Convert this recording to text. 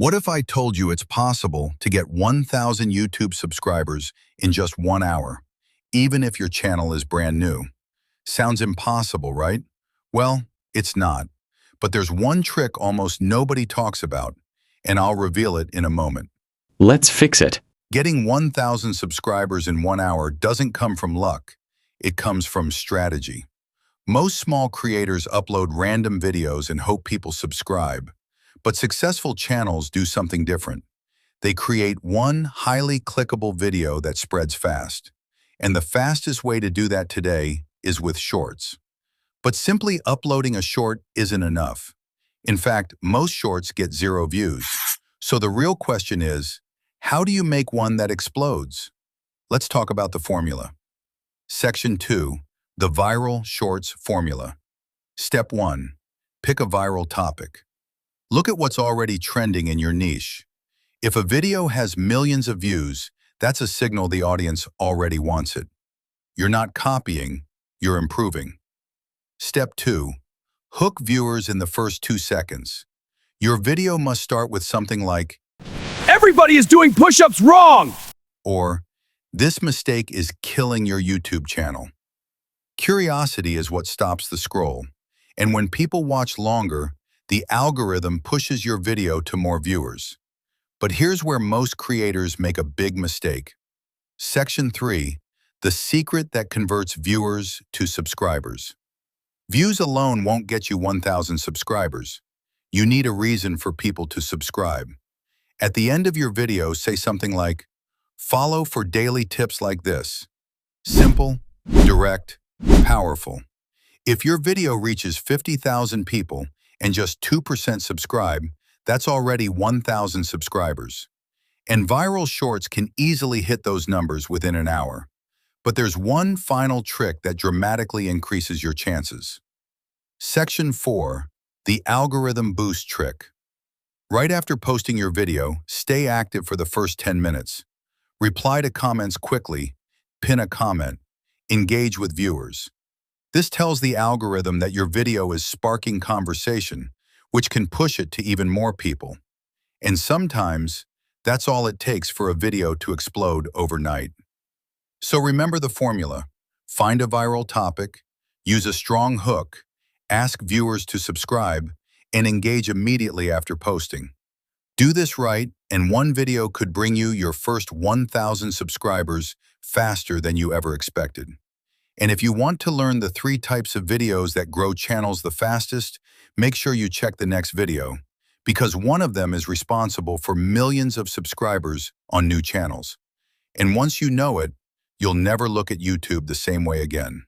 What if I told you it's possible to get 1,000 YouTube subscribers in just 1 hour, even if your channel is brand new? Sounds impossible, right? Well, it's not. But there's one trick almost nobody talks about, and I'll reveal it in a moment. Let's fix it. Getting 1,000 subscribers in 1 hour doesn't come from luck. It comes from strategy. Most small creators upload random videos and hope people subscribe. But successful channels do something different. They create one highly clickable video that spreads fast. And the fastest way to do that today is with shorts. But simply uploading a short isn't enough. In fact, most shorts get 0 views. So the real question is, how do you make one that explodes? Let's talk about the formula. Section 2, the Viral Shorts Formula. Step 1, pick a viral topic. Look at what's already trending in your niche. If a video has millions of views, that's a signal the audience already wants it. You're not copying, you're improving. Step 2, hook viewers in the first 2 seconds. Your video must start with something like, Everybody is doing push-ups wrong! or, this mistake is killing your YouTube channel. Curiosity is what stops the scroll, and when people watch longer, the algorithm pushes your video to more viewers. But here's where most creators make a big mistake. Section 3, the secret that converts viewers to subscribers. Views alone won't get you 1,000 subscribers. You need a reason for people to subscribe. At the end of your video, say something like, follow for daily tips like this. Simple, direct, powerful. If your video reaches 50,000 people and just 2% subscribe, that's already 1,000 subscribers. And viral shorts can easily hit those numbers within an hour. But there's one final trick that dramatically increases your chances. Section 4, the algorithm boost trick. Right after posting your video, stay active for the first 10 minutes. Reply to comments quickly, pin a comment, engage with viewers. This tells the algorithm that your video is sparking conversation, which can push it to even more people. And sometimes, that's all it takes for a video to explode overnight. So remember the formula. Find a viral topic, use a strong hook, ask viewers to subscribe, and engage immediately after posting. Do this right, and one video could bring you your first 1,000 subscribers faster than you ever expected. And if you want to learn the 3 types of videos that grow channels the fastest, make sure you check the next video, because one of them is responsible for millions of subscribers on new channels. And once you know it, you'll never look at YouTube the same way again.